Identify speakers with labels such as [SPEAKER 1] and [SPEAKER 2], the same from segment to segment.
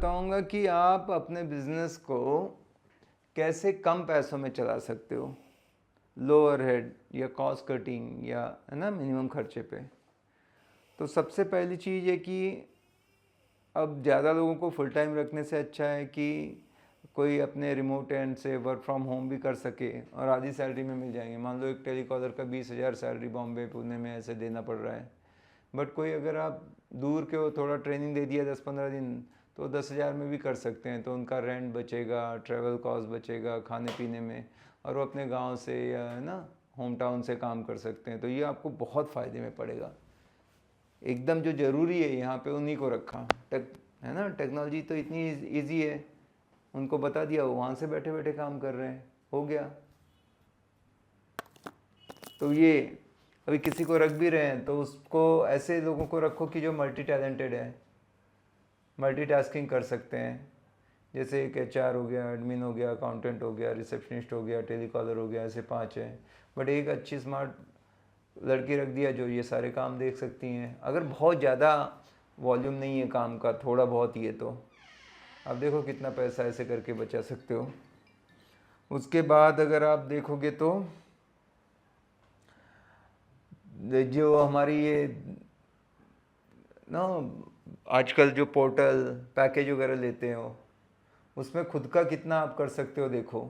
[SPEAKER 1] बताऊंगा कि आप अपने बिजनेस को कैसे कम पैसों में चला सकते हो, लोअर हेड या कॉस्ट कटिंग या है ना मिनिमम खर्चे पे। तो सबसे पहली चीज़ है कि अब ज़्यादा लोगों को फुल टाइम रखने से अच्छा है कि कोई अपने रिमोट एंड से वर्क फ्रॉम होम भी कर सके और आधी सैलरी में मिल जाएंगे। मान लो एक टेलीकॉलर का 20,000 सैलरी बॉम्बे पुणे में ऐसे देना पड़ रहा है, बट कोई अगर आप दूर के हो, थोड़ा ट्रेनिंग दे दिया 10-15 दिन, तो 10,000 में भी कर सकते हैं। तो उनका रेंट बचेगा, ट्रैवल कॉस्ट बचेगा खाने पीने में, और वो अपने गांव से या है ना होम टाउन से काम कर सकते हैं। तो ये आपको बहुत फ़ायदे में पड़ेगा। एकदम जो ज़रूरी है यहाँ पे उन्हीं को रखा, है ना। टेक्नोलॉजी तो इतनी ईजी है, उनको बता दिया, वो वहाँ से बैठे बैठे काम कर रहे हैं, हो गया। तो ये अभी किसी को रख भी रहे हैं तो उसको ऐसे लोगों को रखो कि जो मल्टी टैलेंटेड है, मल्टीटास्किंग कर सकते हैं। जैसे एक एचआर हो गया, एडमिन हो गया, अकाउंटेंट हो गया, रिसेप्शनिस्ट हो गया, टेलीकॉलर हो गया, ऐसे 5 हैं। बट एक अच्छी स्मार्ट लड़की रख दिया जो ये सारे काम देख सकती हैं। अगर बहुत ज़्यादा वॉल्यूम नहीं है काम का, थोड़ा बहुत ही है, तो आप देखो कितना पैसा ऐसे करके बचा सकते हो। उसके बाद अगर आप देखोगे तो जो हमारी ये ना आजकल जो पोर्टल पैकेज वगैरह लेते हो, उसमें खुद का कितना आप कर सकते हो। देखो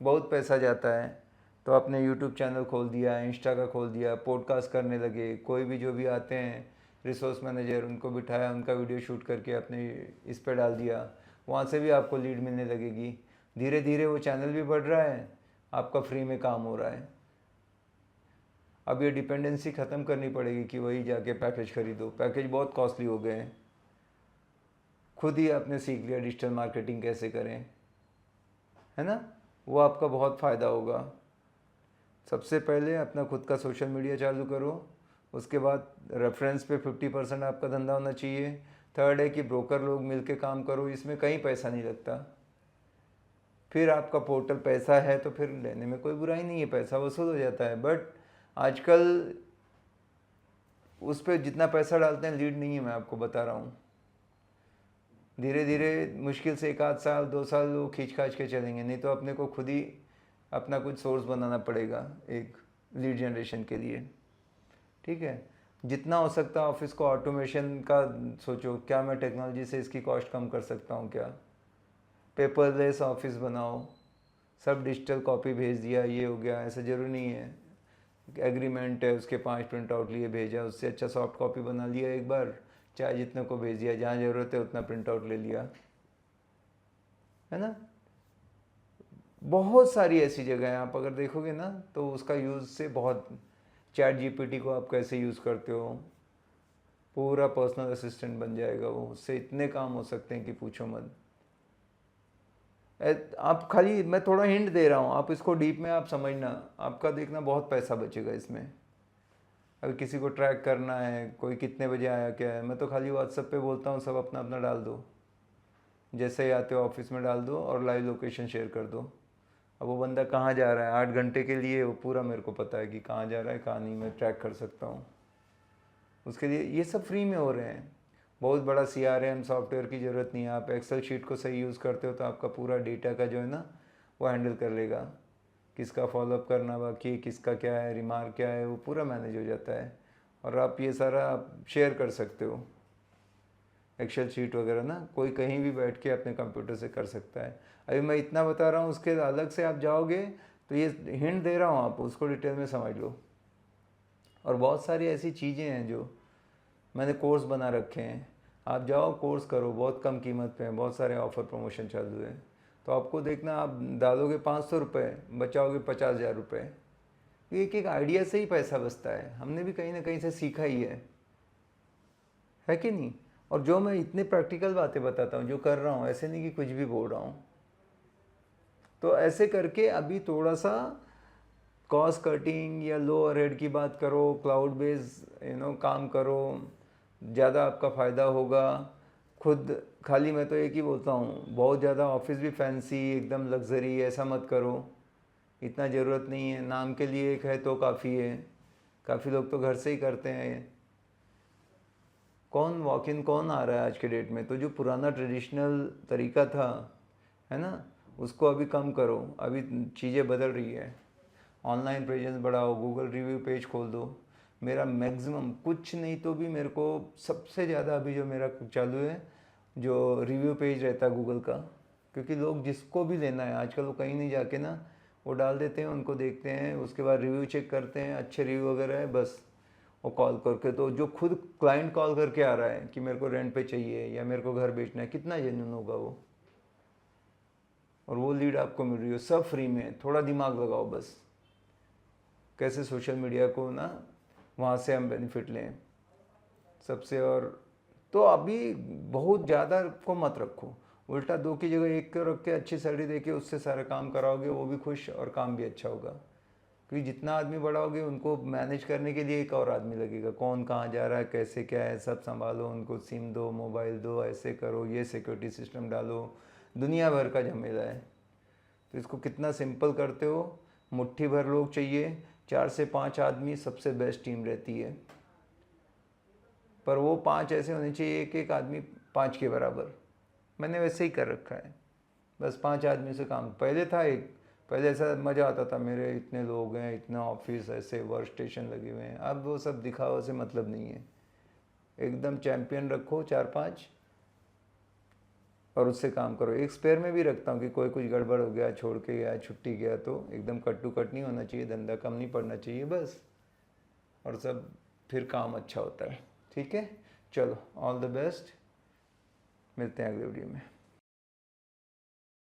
[SPEAKER 1] बहुत पैसा जाता है, तो आपने यूट्यूब चैनल खोल दिया, इंस्टा का खोल दिया, पॉडकास्ट करने लगे, कोई भी जो भी आते हैं रिसोर्स मैनेजर, उनको बिठाया, उनका वीडियो शूट करके अपने इस पर डाल दिया, वहाँ से भी आपको लीड मिलने लगेगी। धीरे धीरे वो चैनल भी बढ़ रहा है, आपका फ्री में काम हो रहा है। अब ये डिपेंडेंसी ख़त्म करनी पड़ेगी कि वही जाके पैकेज खरीदो, पैकेज बहुत कॉस्टली हो गए हैं। खुद ही आपने सीख लिया डिजिटल मार्केटिंग कैसे करें, है ना, वो आपका बहुत फ़ायदा होगा। सबसे पहले अपना खुद का सोशल मीडिया चालू करो, उसके बाद रेफरेंस पे 50% आपका धंधा होना चाहिए। थर्ड है कि ब्रोकर लोग मिलके काम करो, इसमें कहीं पैसा नहीं लगता। फिर आपका पोर्टल पैसा है तो फिर लेने में कोई बुराई नहीं है, पैसा वसूल हो जाता है। बट आजकल उस पर जितना पैसा डालते हैं लीड नहीं है, मैं आपको बता रहा हूँ। धीरे धीरे मुश्किल से 1 आध साल 2 साल वो खींच खाच के चलेंगे, नहीं तो अपने को खुद ही अपना कुछ सोर्स बनाना पड़ेगा एक लीड जनरेशन के लिए। ठीक है, जितना हो सकता है ऑफिस को ऑटोमेशन का सोचो, क्या मैं टेक्नोलॉजी से इसकी कॉस्ट कम कर सकता हूँ क्या। पेपरलेस ऑफिस बनाओ, सब डिजिटल कॉपी भेज दिया, ये हो गया। ऐसा ज़रूरी नहीं है, एग्रीमेंट है उसके 5 प्रिंट आउट लिए भेजा, उससे अच्छा सॉफ्ट कॉपी बना लिया एक बार, चाहे जितने को भेज दिया, जहाँ ज़रूरत है उतना प्रिंट आउट ले लिया, है ना। बहुत सारी ऐसी जगह हैं, आप अगर देखोगे ना तो उसका यूज़ से बहुत, चैट जीपीटी को आप कैसे यूज़ करते हो, पूरा पर्सनल असिस्टेंट बन जाएगा वो, उससे इतने काम हो सकते हैं कि पूछो मत। आप खाली, मैं थोड़ा हिंट दे रहा हूँ, आप इसको डीप में आप समझना, आपका देखना बहुत पैसा बचेगा इसमें। अगर किसी को ट्रैक करना है, कोई कितने बजे आया क्या है, मैं तो खाली व्हाट्सएप पे बोलता हूँ, सब अपना अपना डाल दो, जैसे ही आते हो ऑफिस में डाल दो और लाइव लोकेशन शेयर कर दो। अब वो बंदा कहाँ जा रहा है 8 घंटे के लिए, वो पूरा मेरे को पता है कि कहाँ जा रहा है कहाँ नहीं, मैं ट्रैक कर सकता हूँ। उसके लिए ये सब फ्री में हो रहे हैं। बहुत बड़ा CRM सॉफ्टवेयर की ज़रूरत नहीं है, आप एक्सेल शीट को सही यूज़ करते हो तो आपका पूरा डेटा का जो है ना वो हैंडल कर लेगा। किसका फॉलोअप करना बाकी है, किसका क्या है, रिमार्क क्या है, वो पूरा मैनेज हो जाता है। और आप ये सारा आप शेयर कर सकते हो, एक्सेल शीट वगैरह ना, कोई कहीं भी बैठ के अपने कंप्यूटर से कर सकता है। अभी मैं इतना बता रहा हूँ, उसके अलग से आप जाओगे तो ये हिंट दे रहा हूँ, आप उसको डिटेल में समझ लो। और बहुत सारी ऐसी चीज़ें हैं जो मैंने कोर्स बना रखे हैं, आप जाओ कोर्स करो, बहुत कम कीमत पे हैं, बहुत सारे ऑफ़र प्रमोशन चालू है। तो आपको देखना, आप डालोगे 500 रुपये, बचाओगे 50,000 रुपये। एक एक आइडिया से ही पैसा बचता है, हमने भी कहीं ना कहीं से सीखा ही है कि नहीं। और जो मैं इतने प्रैक्टिकल बातें बताता हूँ, जो कर रहा हूँ, ऐसे नहीं कि कुछ भी बोल रहा हूँ। तो ऐसे करके अभी थोड़ा सा कॉस्ट कटिंग या लो ओवरहेड की बात करो, क्लाउड बेस काम करो, ज़्यादा आपका फ़ायदा होगा। खुद खाली मैं तो एक ही बोलता हूँ, बहुत ज़्यादा ऑफिस भी फैंसी एकदम लग्जरी ऐसा मत करो, इतना ज़रूरत नहीं है। नाम के लिए एक है तो काफ़ी है, काफ़ी लोग तो घर से ही करते हैं। कौन वॉक इन कौन आ रहा है आज के डेट में? तो जो पुराना ट्रेडिशनल तरीका था, है ना, उसको अभी कम करो। अभी चीज़ें बदल रही है, ऑनलाइन प्रेजेंस बढ़ाओ, गूगल रिव्यू पेज खोल दो। मेरा मैक्सिमम कुछ नहीं तो भी मेरे को सबसे ज़्यादा अभी जो मेरा चालू है, जो रिव्यू पेज रहता है गूगल का, क्योंकि लोग जिसको भी लेना है आजकल वो कहीं नहीं जाके ना, वो डाल देते हैं, उनको देखते हैं, उसके बाद रिव्यू चेक करते हैं, अच्छे रिव्यू वगैरह है, बस वो कॉल करके। तो जो खुद क्लाइंट कॉल करके आ रहा है कि मेरे को रेंट पे चाहिए या मेरे को घर बेचना है, कितना जेन्युइन होगा वो? और वो लीड आपको मिल रही हो सब फ्री में। थोड़ा दिमाग लगाओ बस, कैसे सोशल मीडिया को ना वहाँ से हम बेनिफिट लें सबसे। और तो अभी बहुत ज़्यादा को मत रखो, उल्टा दो की जगह एक को रख के अच्छी सैलरी देके उससे सारा काम कराओगे, वो भी खुश और काम भी अच्छा होगा। क्योंकि जितना आदमी बढ़ाओगे उनको मैनेज करने के लिए एक और आदमी लगेगा, कौन कहाँ जा रहा है, कैसे क्या है, सब संभालो, उनको सिम दो, मोबाइल दो, ऐसे करो, ये सिक्योरिटी सिस्टम डालो, दुनिया भर का झमेला है। तो इसको कितना सिंपल करते हो, मुट्ठी भर लोग चाहिए, 4 से 5 आदमी सबसे बेस्ट टीम रहती है। पर वो 5 ऐसे होने चाहिए, एक एक आदमी 5 के बराबर। मैंने वैसे ही कर रखा है, बस 5 आदमी से काम। पहले था एक, पहले ऐसा मज़ा आता था, मेरे इतने लोग हैं, इतना ऑफिस, ऐसे वर्क स्टेशन लगे हुए हैं। अब वो सब दिखावा से मतलब नहीं है, एकदम चैम्पियन रखो 4-5 और उससे काम करो। एक स्पेयर में भी रखता हूँ कि कोई कुछ गड़बड़ हो गया, छोड़ के गया, छुट्टी गया, तो एकदम कट टू कट नहीं होना चाहिए, धंधा कम नहीं पड़ना चाहिए बस, और सब फिर काम अच्छा होता है। ठीक है, चलो, ऑल द बेस्ट, मिलते हैं अगले वीडियो में।